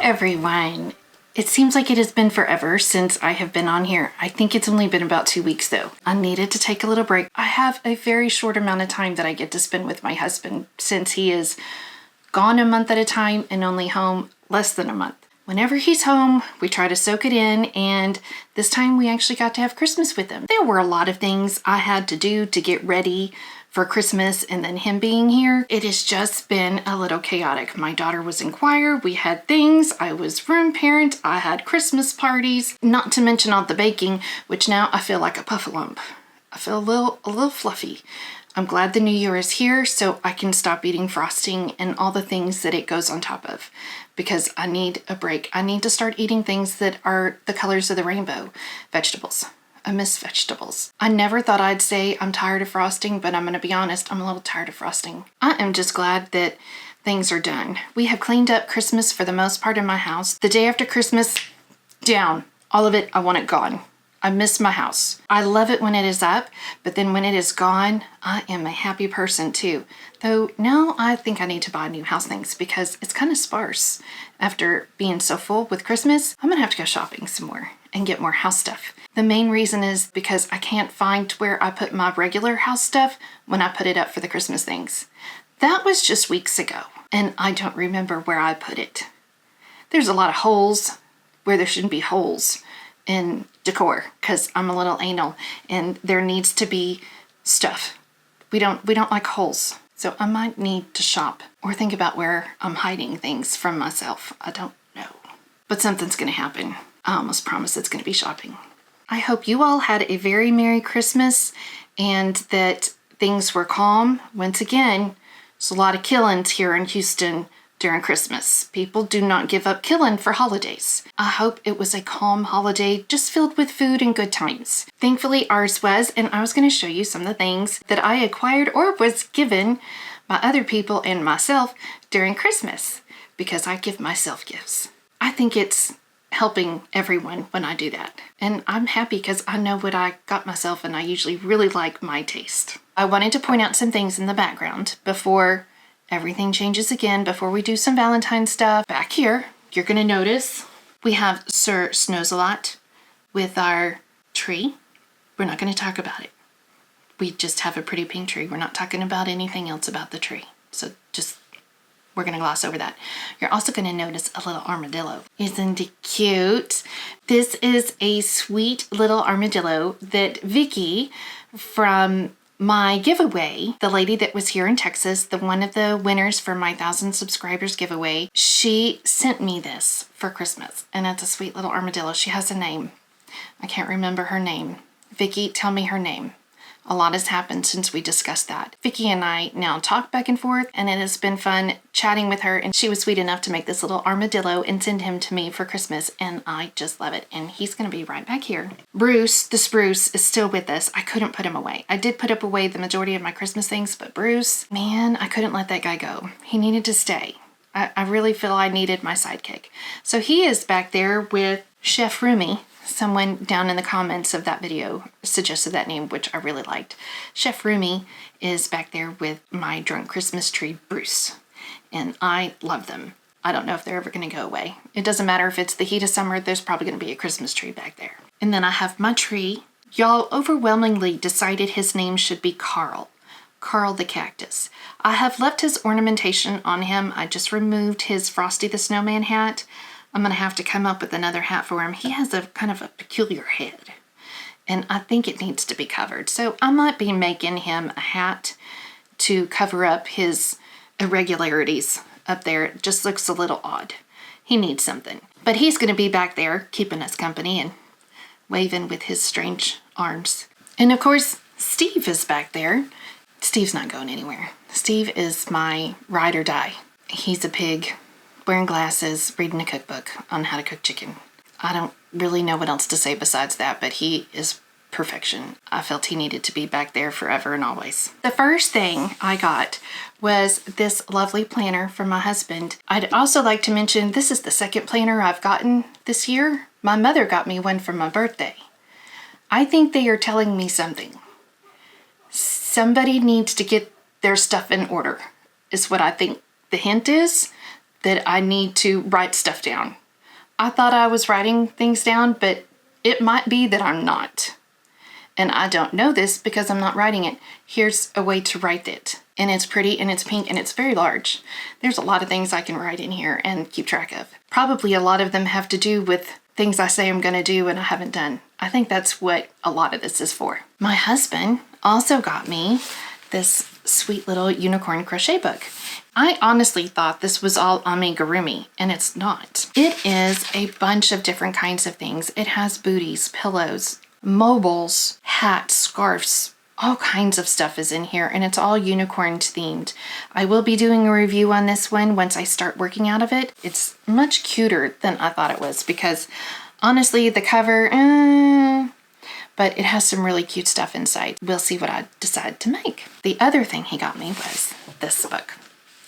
everyone. It seems like it has been forever since I have been on here. I think it's only been about 2 weeks though. I needed to take a little break. I have a very short amount of time that I get to spend with my husband since he is gone a month at a time and only home less than a month. Whenever he's home, we try to soak it in, and this time we actually got to have Christmas with him. There were a lot of things I had to do to get ready for Christmas, and then him being here, it has just been a little chaotic. My daughter was in choir, we had things, I was room parent, I had Christmas parties, not to mention all the baking, which now I feel like a puff lump. I feel a little fluffy. I'm glad the new year is here so I can stop eating frosting and all the things that it goes on top of, because I need a break. I need to start eating things that are the colors of the rainbow. Vegetables. I miss vegetables. I never thought I'd say I'm tired of frosting, but I'm gonna be honest, I'm a little tired of frosting. I am just glad that things are done. We have cleaned up Christmas for the most part in my house. The day after Christmas, down. All of it, I want it gone. I miss my house. I love it when it is up, but then when it is gone, I am a happy person too. Though now I think I need to buy new house things because it's kind of sparse. After being so full with Christmas, I'm gonna have to go shopping some more and get more house stuff. The main reason is because I can't find where I put my regular house stuff when I put it up for the Christmas things. That was just weeks ago, and I don't remember where I put it. There's a lot of holes where there shouldn't be holes in decor because I'm a little anal and there needs to be stuff. We don't like holes. So I might need to shop or think about where I'm hiding things from myself. I don't know. But something's gonna happen. I almost promise it's gonna be shopping. I hope you all had a very Merry Christmas and that things were calm. Once again, there's a lot of killings here in Houston during Christmas. People do not give up killing for holidays. I hope it was a calm holiday, just filled with food and good times. Thankfully ours was, and I was going to show you some of the things that I acquired or was given by other people and myself during Christmas, because I give myself gifts. I think it's helping everyone when I do that. And I'm happy because I know what I got myself and I usually really like my taste. I wanted to point out some things in the background before everything changes again, before we do some Valentine stuff. Back here, you're gonna notice we have Sir Snows-a-Lot with our tree. We're not gonna talk about it. We just have a pretty pink tree. We're not talking about anything else about the tree. So just, we're gonna gloss over that. You're also gonna notice a little armadillo. Isn't it cute? This is a sweet little armadillo that Vicky from my giveaway, the lady that was here in Texas, one of the winners for my 1,000 subscribers giveaway, she sent me this for Christmas. And it's a sweet little armadillo. She has a name. I can't remember her name. Vicky, tell me her name. A lot has happened since we discussed that. Vicky and I now talk back and forth, and it has been fun chatting with her, and she was sweet enough to make this little armadillo and send him to me for Christmas, and I just love it. And he's gonna be right back here. Bruce, the spruce, is still with us. I couldn't put him away. I did put away the majority of my Christmas things, but Bruce, man, I couldn't let that guy go. He needed to stay. I really feel I needed my sidekick. So he is back there with Chef Rumi. Someone down in the comments of that video suggested that name, which I really liked. Chef Rumi is back there with my drunk Christmas tree, Bruce. And I love them. I don't know if they're ever going to go away. It doesn't matter if it's the heat of summer, there's probably going to be a Christmas tree back there. And then I have my tree. Y'all overwhelmingly decided his name should be Carl. Carl the cactus. I have left his ornamentation on him. I just removed his Frosty the Snowman hat. I'm gonna have to come up with another hat for him. He has a kind of a peculiar head and I think it needs to be covered. So I might be making him a hat to cover up his irregularities up there. It just looks a little odd. He needs something, but he's gonna be back there keeping us company and waving with his strange arms. And of course, Steve is back there. Steve's not going anywhere. Steve is my ride or die. He's a pig, wearing glasses, reading a cookbook on how to cook chicken. I don't really know what else to say besides that, but he is perfection. I felt he needed to be back there forever and always. The first thing I got was this lovely planner from my husband. I'd also like to mention this is the second planner I've gotten this year. My mother got me one for my birthday. I think they are telling me something. Somebody needs to get their stuff in order, is what I think the hint is. that I need to write stuff down. I thought I was writing things down, but it might be that I'm not. And I don't know this because I'm not writing it. Here's a way to write it. And it's pretty and it's pink and it's very large. There's a lot of things I can write in here and keep track of. Probably a lot of them have to do with things I say I'm going to do and I haven't done. I think that's what a lot of this is for. My husband also got me this sweet little unicorn crochet book. I honestly thought this was all amigurumi, and it's not. It is a bunch of different kinds of things. It has booties, pillows, mobiles, hats, scarves, all kinds of stuff is in here, and it's all unicorn themed. I will be doing a review on this one once I start working out of it. It's much cuter than I thought it was because honestly, the cover, but it has some really cute stuff inside. We'll see what I decide to make. The other thing he got me was this book.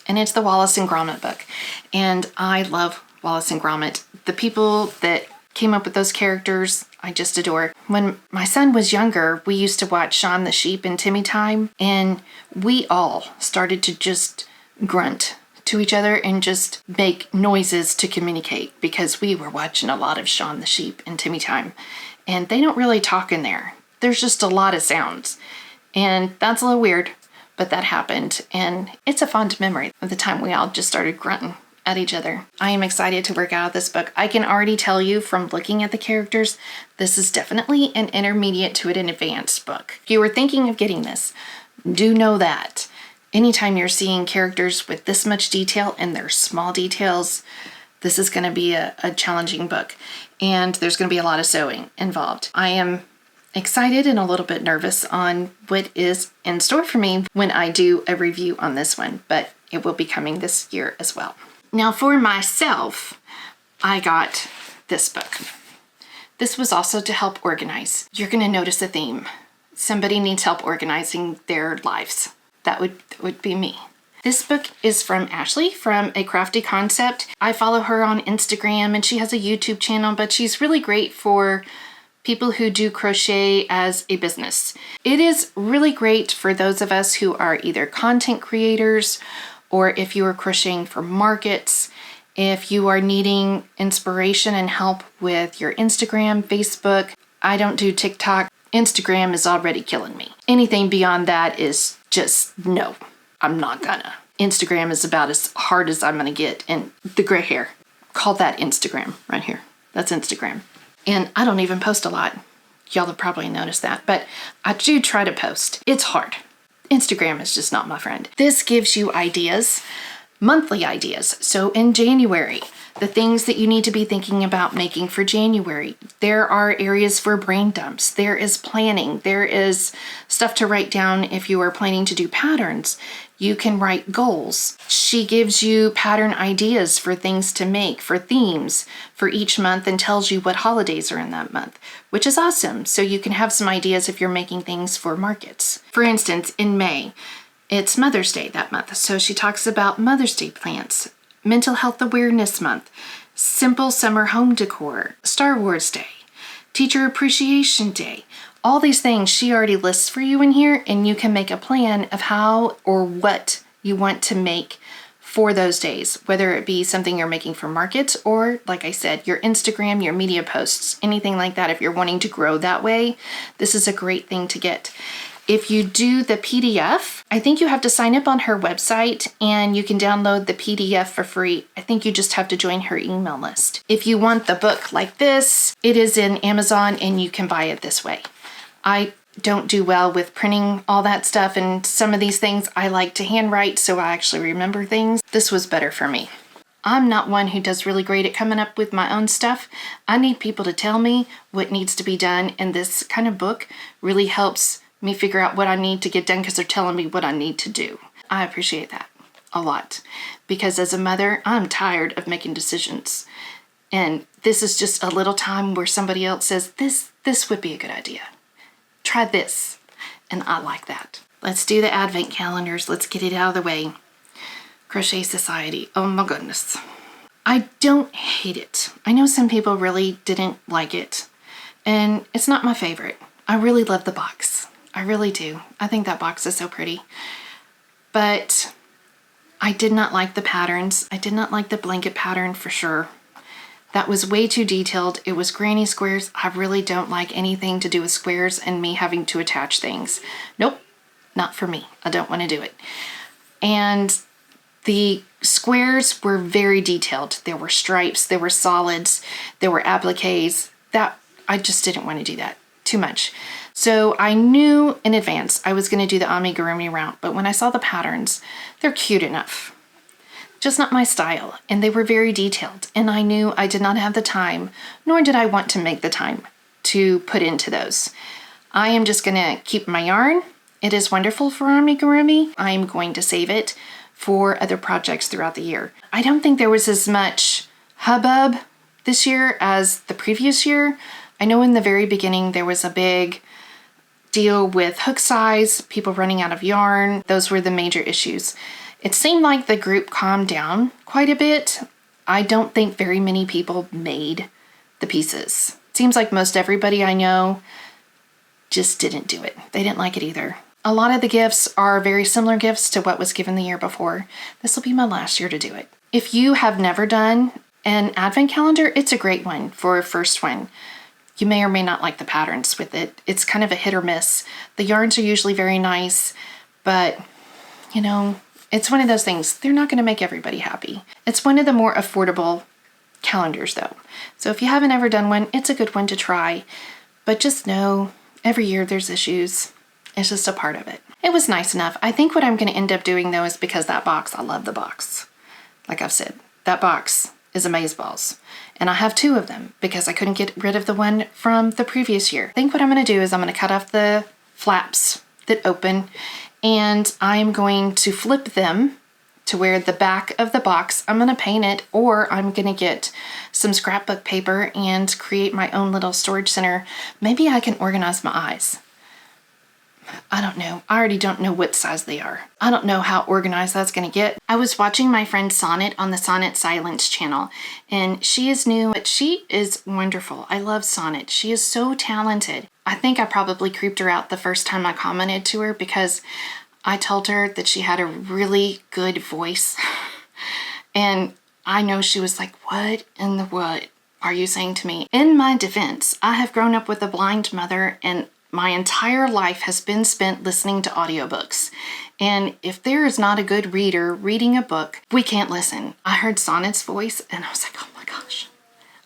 And it's the Wallace and Gromit book. And I love Wallace and Gromit. The people that came up with those characters, I just adore. When my son was younger, we used to watch Shaun the Sheep and Timmy Time, and we all started to just grunt to each other and just make noises to communicate because we were watching a lot of Shaun the Sheep and Timmy Time. And they don't really talk in there. There's just a lot of sounds. And that's a little weird. But that happened, and it's a fond memory of the time we all just started grunting at each other. I am excited to work out this book. I can already tell you from looking at the characters, this is definitely an intermediate to an advanced book. If you were thinking of getting this, do know that anytime you're seeing characters with this much detail and their small details, this is going to be a challenging book, and there's going to be a lot of sewing involved. I am excited and a little bit nervous on what is in store for me when I do a review on this one, but it will be coming this year as well. Now for myself, I got this book. This was also to help organize. You're going to notice a theme. Somebody needs help organizing their lives. That would be me. This book is from Ashley from A Crafty Concept. I follow her on Instagram and she has a YouTube channel, but she's really great for people who do crochet as a business. It is really great for those of us who are either content creators or if you are crocheting for markets, if you are needing inspiration and help with your Instagram, Facebook. I don't do TikTok. Instagram is already killing me. Anything beyond that is just no, I'm not gonna. Instagram is about as hard as I'm gonna get, and the gray hair. Call that Instagram right here. That's Instagram. And I don't even post a lot. Y'all have probably noticed that, but I do try to post. It's hard. Instagram is just not my friend. This gives you ideas, monthly ideas. So in January, the things that you need to be thinking about making for January. There are areas for brain dumps. There is planning. There is stuff to write down if you are planning to do patterns. You can write goals. She gives you pattern ideas for things to make, for themes for each month, and tells you what holidays are in that month, which is awesome. So you can have some ideas if you're making things for markets. For instance, in May, it's Mother's Day that month. So she talks about Mother's Day plants, Mental Health Awareness Month, Simple Summer Home Decor, Star Wars Day, Teacher Appreciation Day. All these things she already lists for you in here, and you can make a plan of how or what you want to make for those days, whether it be something you're making for markets or, like I said, your Instagram, your media posts, anything like that. If you're wanting to grow that way, this is a great thing to get. If you do the PDF, I think you have to sign up on her website and you can download the PDF for free. I think you just have to join her email list. If you want the book like this, it is in Amazon and you can buy it this way. I don't do well with printing all that stuff, and some of these things I like to handwrite so I actually remember things. This was better for me. I'm not one who does really great at coming up with my own stuff. I need people to tell me what needs to be done, and this kind of book really helps me figure out what I need to get done because they're telling me what I need to do. I appreciate that a lot because as a mother, I'm tired of making decisions. And this is just a little time where somebody else says, this would be a good idea. Try this. And I like that. Let's do the advent calendars. Let's get it out of the way. Crochet Society. Oh my goodness. I don't hate it. I know some people really didn't like it. And it's not my favorite. I really love the box. I really do. I think that box is so pretty. But I did not like the patterns. I did not like the blanket pattern for sure. That was way too detailed. It was granny squares. I really don't like anything to do with squares and me having to attach things. Nope, not for me. I don't want to do it. And the squares were very detailed. There were stripes, there were solids, there were appliques. That I just didn't want to do that. Too much. So I knew in advance I was going to do the amigurumi route, but when I saw the patterns, they're cute enough. Just not my style, and they were very detailed, and I knew I did not have the time, nor did I want to make the time to put into those. I am just going to keep my yarn. It is wonderful for amigurumi. I am going to save it for other projects throughout the year. I don't think there was as much hubbub this year as the previous year. I know in the very beginning there was a big deal with hook size, people running out of yarn. Those were the major issues. It seemed like the group calmed down quite a bit. I don't think very many people made the pieces. It seems like most everybody I know just didn't do it. They didn't like it either. A lot of the gifts are very similar gifts to what was given the year before. This will be my last year to do it. If you have never done an advent calendar, it's a great one for a first one. You may or may not like the patterns with it. It's kind of a hit or miss. The yarns are usually very nice, but you know, it's one of those things. They're not going to make everybody happy. It's one of the more affordable calendars though. So if you haven't ever done one, it's a good one to try. But just know every year there's issues. It's just a part of it. It was nice enough. I think what I'm going to end up doing though is because that box, I love the box. Like I've said, that box is amazeballs. And I have two of them because I couldn't get rid of the one from the previous year. I think what I'm going to do is I'm going to cut off the flaps that open, and I'm going to flip them to where the back of the box, I'm going to paint it, or I'm going to get some scrapbook paper and create my own little storage center. Maybe I can organize my eyes. I don't know. I already don't know what size they are. I don't know how organized that's going to get. I was watching my friend Sonnet on the Sonnet Silence channel, and she is new, but she is wonderful. I love Sonnet. She is so talented. I think I probably creeped her out the first time I commented to her because I told her that she had a really good voice. And I know she was like, what in the what are you saying to me? In my defense, I have grown up with a blind mother, and my entire life has been spent listening to audiobooks. And if there is not a good reader reading a book, we can't listen. I heard Sonnet's voice and I was like, oh my gosh,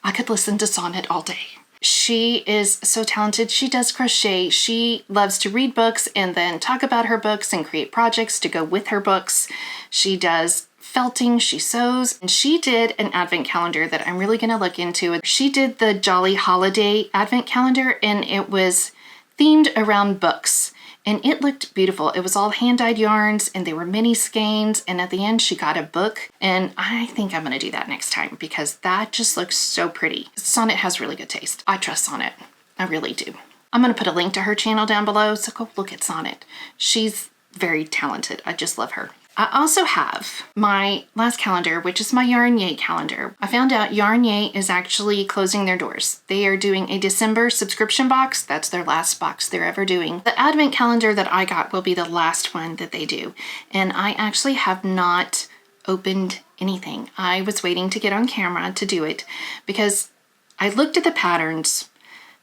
I could listen to Sonnet all day. She is so talented. She does crochet. She loves to read books and then talk about her books and create projects to go with her books. She does felting, she sews, and she did an advent calendar that I'm really going to look into. She did the Jolly Holiday advent calendar, and it was themed around books, and it looked beautiful. It was all hand-dyed yarns, and they were mini skeins, and at the end she got a book, and I think I'm going to do that next time because that just looks so pretty. Sonnet has really good taste. I trust Sonnet. I really do. I'm going to put a link to her channel down below, so go look at Sonnet. She's very talented. I just love her. I also have my last calendar, which is my Yarn Yay calendar. I found out Yarn Yay is actually closing their doors. They are doing a December subscription box. That's their last box they're ever doing. The advent calendar that I got will be the last one that they do. And I actually have not opened anything. I was waiting to get on camera to do it because I looked at the patterns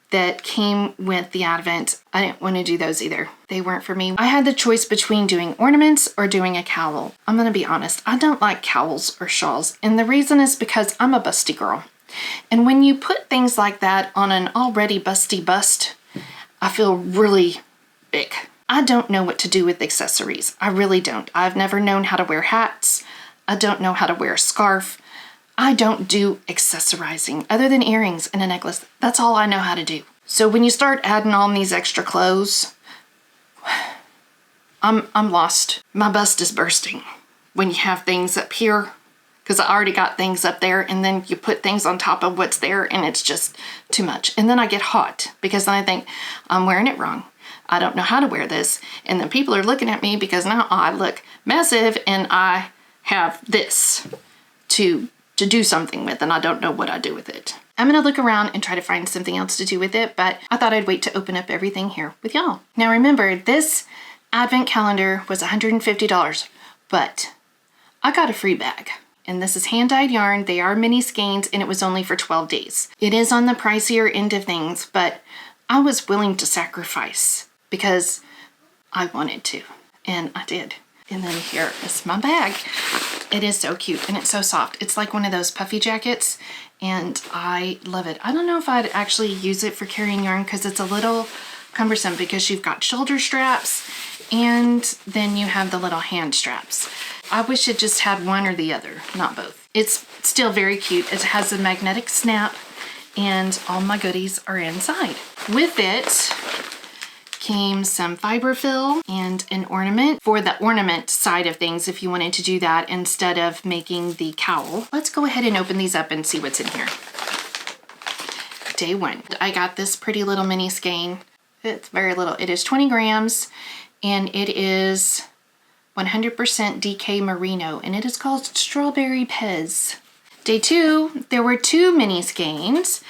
that came with the advent. I didn't want to do those either. They weren't for me. I had the choice between doing ornaments or doing a cowl. I'm gonna be honest, I don't like cowls or shawls, and the reason is because I'm a busty girl. And when you put things like that on an already busty bust, I feel really big. I don't know what to do with accessories. I really don't. I've never known how to wear hats. I don't know how to wear a scarf. I don't do accessorizing other than earrings and a necklace. That's all I know how to do. So when you start adding on these extra clothes, I'm lost. My bust is bursting when you have things up here because I already got things up there, and then you put things on top of what's there and it's just too much. And then I get hot because then I think I'm wearing it wrong. I don't know how to wear this. And then people are looking at me because now I look massive and I have this to do something with, and I don't know what I do with it. I'm gonna look around and try to find something else to do with it, but I thought I'd wait to open up everything here with y'all. Now remember, this advent calendar was $150, but I got a free bag. And this is hand-dyed yarn. They are mini skeins, and it was only for 12 days. It is on the pricier end of things, but I was willing to sacrifice because I wanted to, and I did. And then here is my bag. It is so cute, and it's so soft. It's like one of those puffy jackets, and I love it. I don't know if I'd actually use it for carrying yarn because it's a little cumbersome because you've got shoulder straps and then you have the little hand straps. I wish it just had one or the other, not both. It's still very cute. It has a magnetic snap and all my goodies are inside. With it came some fiberfill and an ornament for the ornament side of things if you wanted to do that instead of making the cowl. Let's go ahead and open these up and see what's in here. Day one. I got this pretty little mini skein. It's very little. It is 20 grams and it is 100% DK Merino, and it is called Strawberry Pez. Day two, there were 2 mini skeins,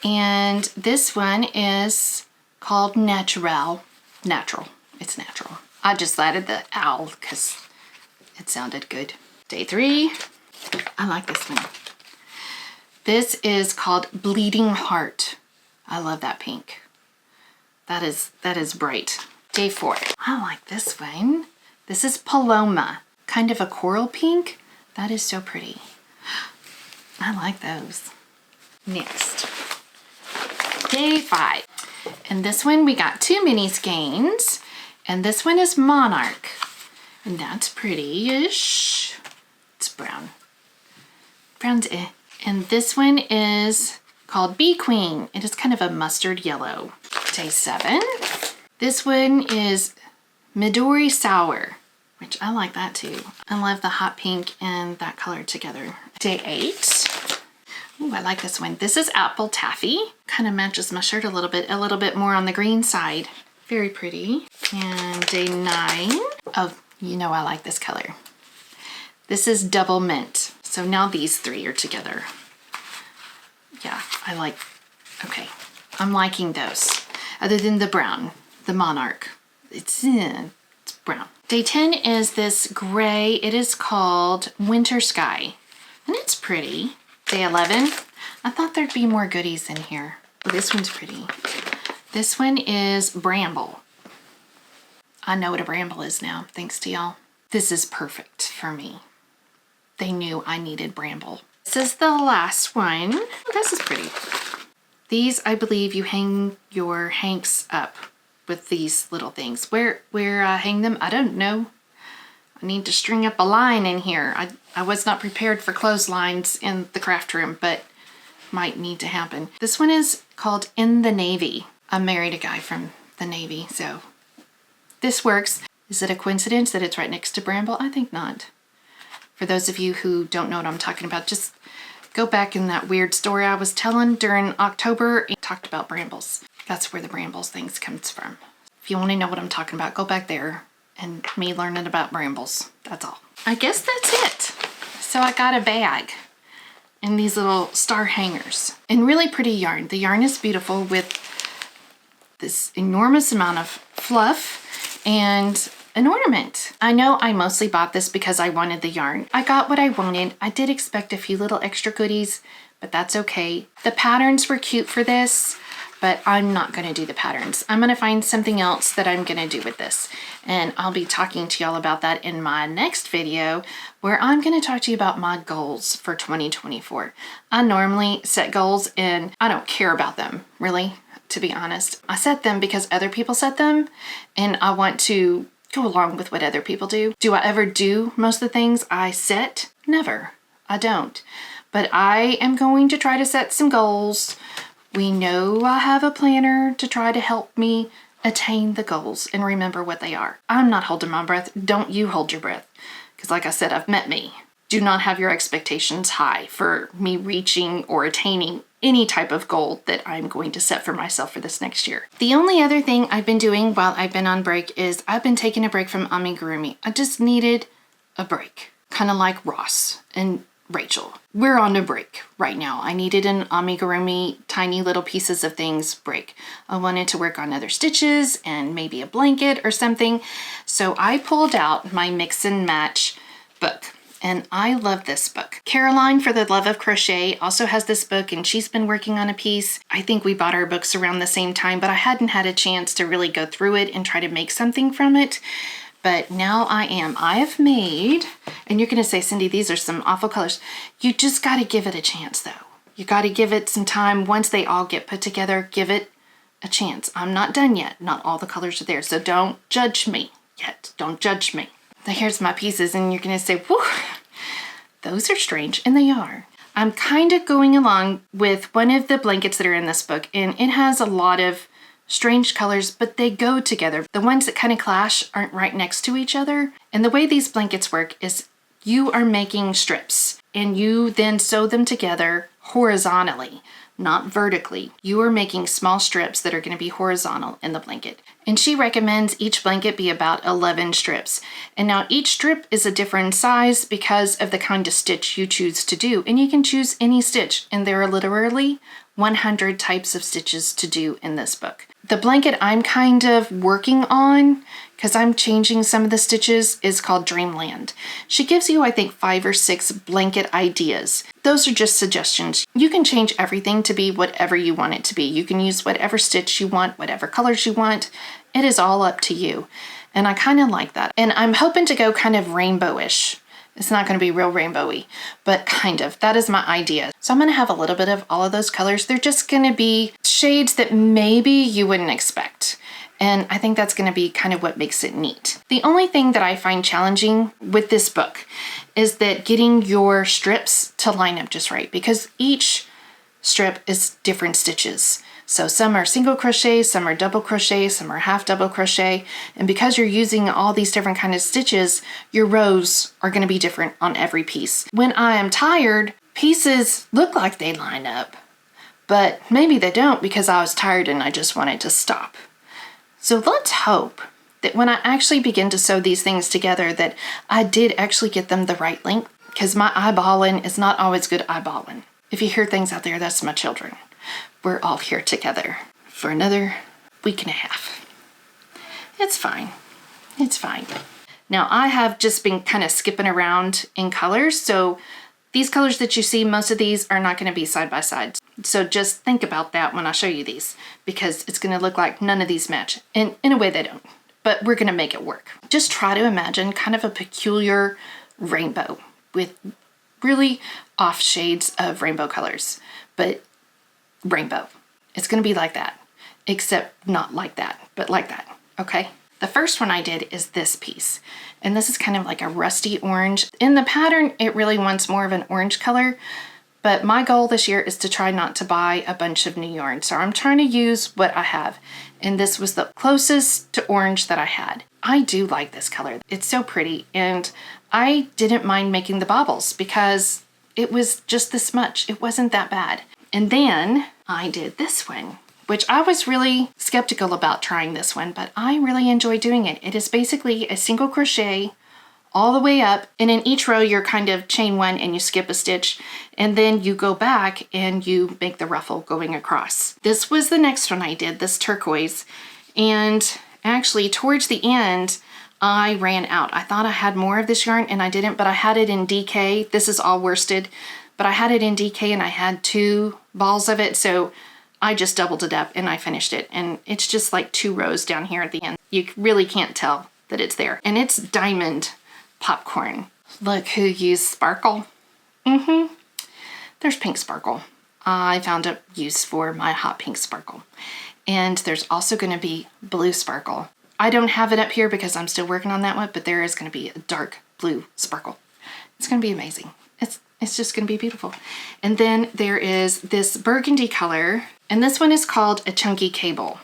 and this one is called Natural. Natural. It's natural. I just added the owl because it sounded good. Day 3, I like this one. This is called Bleeding Heart. I love that pink. That is bright. Day 4, I like this one. This is Paloma, kind of a coral pink. That is so pretty. I like those. Next, day 5. And this one we got 2 mini skeins, and this one is Monarch. And that's pretty-ish. It's brown. Brown's eh. And this one is called Bee Queen. It is kind of a mustard yellow. Day 7. This one is Midori Sour, which I like that too. I love the hot pink and that color together. Day 8. Ooh, I like this one. This is Apple Taffy. Kind of matches my shirt a little bit more on the green side. Very pretty. And day 9. Oh, you know I like this color. This is Double Mint. So now these 3 are together. Yeah, I like, okay. I'm liking those. Other than the brown, the Monarch. It's brown. Day 10 is this gray. It is called Winter Sky, and it's pretty. Day 11, I thought there'd be more goodies in here. Oh, this one's pretty. This one is Bramble. I know what a bramble is now, thanks to y'all. This is perfect for me. They knew I needed bramble. This is the last one. Oh, this is pretty. These, I believe you hang your hanks up with these little things. Where I hang them, I don't know. I need to string up a line in here. I was not prepared for clotheslines in the craft room, but might need to happen. This one is called In the Navy. I married a guy from the Navy, so this works. Is it a coincidence that it's right next to Bramble? I think not. For those of you who don't know what I'm talking about, just go back in that weird story I was telling during October and talked about brambles. That's where the brambles things comes from. If you want to know what I'm talking about, go back there and me learning about brambles. That's all. I guess that's it. So I got a bag and these little star hangers and really pretty yarn. The yarn is beautiful with this enormous amount of fluff and an ornament. I know I mostly bought this because I wanted the yarn. I got what I wanted. I did expect a few little extra goodies, but that's okay. The patterns were cute for this, but I'm not gonna do the patterns. I'm gonna find something else that I'm gonna do with this. And I'll be talking to y'all about that in my next video, where I'm gonna talk to you about my goals for 2024. I normally set goals and I don't care about them, really, to be honest. I set them because other people set them and I want to go along with what other people do. Do I ever do most of the things I set? Never. I don't. But I am going to try to set some goals. We know I have a planner to try to help me attain the goals and remember what they are. I'm not holding my breath. Don't you hold your breath. Because like I said, I've met me. Do not have your expectations high for me reaching or attaining any type of goal that I'm going to set for myself for this next year. The only other thing I've been doing while I've been on break is I've been taking a break from amigurumi. I just needed a break, kind of like Ross and Rachel. We're on a break right now. I needed an amigurumi, tiny little pieces of things break. I wanted to work on other stitches and maybe a blanket or something. So I pulled out my mix and match book. And I love this book. Caroline, for the Love of Crochet, also has this book, and she's been working on a piece. I think we bought our books around the same time, but I hadn't had a chance to really go through it and try to make something from it. But now I am. I have made, and you're going to say, Cindy, these are some awful colors. You just got to give it a chance, though. You got to give it some time. Once they all get put together, give it a chance. I'm not done yet. Not all the colors are there, so don't judge me yet. Don't judge me. Now here's my pieces, and you're going to say, whew, those are strange, and they are. I'm kind of going along with one of the blankets that are in this book, and it has a lot of strange colors, but they go together. The ones that kind of clash aren't right next to each other. And the way these blankets work is you are making strips, and you then sew them together horizontally, not vertically. You are making small strips that are going to be horizontal in the blanket. And she recommends each blanket be about 11 strips. And now each strip is a different size because of the kind of stitch you choose to do. And you can choose any stitch, and there are literally 100 types of stitches to do in this book. The blanket I'm kind of working on, because I'm changing some of the stitches, is called Dreamland. She gives you, I think, 5 or 6 blanket ideas. Those are just suggestions. You can change everything to be whatever you want it to be. You can use whatever stitch you want, whatever colors you want. It is all up to you. And I kind of like that. And I'm hoping to go kind of rainbowish. It's not going to be real rainbowy, but kind of. That is my idea. So I'm going to have a little bit of all of those colors. They're just going to be shades that maybe you wouldn't expect. And I think that's going to be kind of what makes it neat. The only thing that I find challenging with this book is that getting your strips to line up just right, because each strip is different stitches. So some are single crochet, some are double crochet, some are half double crochet. And because you're using all these different kind of stitches, your rows are going to be different on every piece. When I am tired, pieces look like they line up, but maybe they don't because I was tired and I just wanted to stop. So let's hope that when I actually begin to sew these things together that I did actually get them the right length, because my eyeballing is not always good eyeballing. If you hear things out there, that's my children. We're all here together for another week and a half. It's fine. It's fine. Now I have just been kind of skipping around in colors. So these colors that you see, most of these are not going to be side by side. So just think about that when I show you these, because it's going to look like none of these match. And in a way they don't, but we're going to make it work. Just try to imagine kind of a peculiar rainbow with really off shades of rainbow colors, but rainbow. It's going to be like that, except not like that, but like that. Okay. The first one I did is this piece, and this is kind of like a rusty orange. In the pattern, it really wants more of an orange color, but my goal this year is to try not to buy a bunch of new yarn. So I'm trying to use what I have, and this was the closest to orange that I had. I do like this color. It's so pretty, and I didn't mind making the baubles because it was just this much. It wasn't that bad. And then I did this one, which I was really skeptical about trying this one, but I really enjoy doing it. It is basically a single crochet all the way up, and in each row you're kind of chain one and you skip a stitch, and then you go back and you make the ruffle going across. This was the next one I did, this turquoise, and actually towards the end I ran out. I thought I had more of this yarn and I didn't, but I had it in DK. This is all worsted, but I had it in DK and I had 2 balls of it, so I just doubled it up and I finished it. And it's just like 2 rows down here at the end. You really can't tell that it's there. And it's diamond popcorn. Look who used sparkle. There's pink sparkle. I found a use for my hot pink sparkle. And there's also going to be blue sparkle. I don't have it up here because I'm still working on that one, but there is going to be a dark blue sparkle. It's going to be amazing. It's just going to be beautiful. And then there is this burgundy color, and this one is called a chunky cable.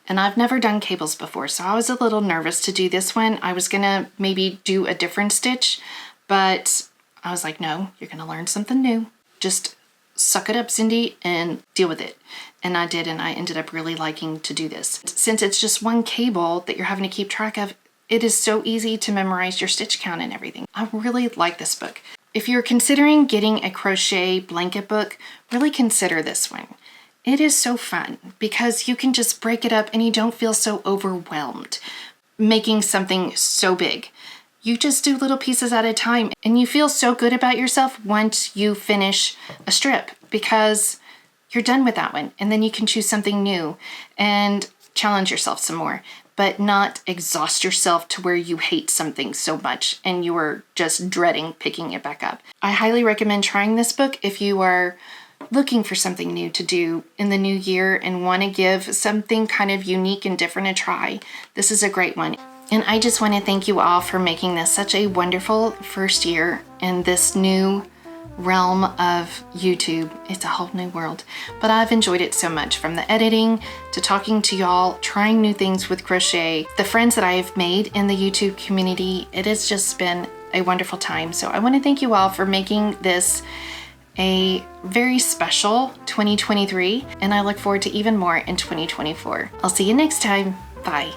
And I've never done cables before, so I was a little nervous to do this one. I was gonna maybe do a different stitch, but I was like, no, you're gonna learn something new. Just suck it up, Cindy, and deal with it. And I did, and I ended up really liking to do this. Since it's just one cable that you're having to keep track of, it is so easy to memorize your stitch count and everything. I really like this book. If you're considering getting a crochet blanket book, really consider this one. It is so fun because you can just break it up and you don't feel so overwhelmed making something so big. you just do little pieces at a time, and you feel so good about yourself once you finish a strip because you're done with that one, and then you can choose something new and challenge yourself some more, but not exhaust yourself to where you hate something so much and you are just dreading picking it back up. I highly recommend trying this book if you are looking for something new to do in the new year and want to give something kind of unique and different a try. This is a great one. And I just want to thank you all for making this such a wonderful first year in this new realm of YouTube. It's a whole new world, but I've enjoyed it so much, from the editing to talking to y'all, trying new things with crochet, the friends that I have made in the YouTube community. It has just been a wonderful time. So I want to thank you all for making this a very special 2023, and I look forward to even more in 2024. I'll see you next time. Bye.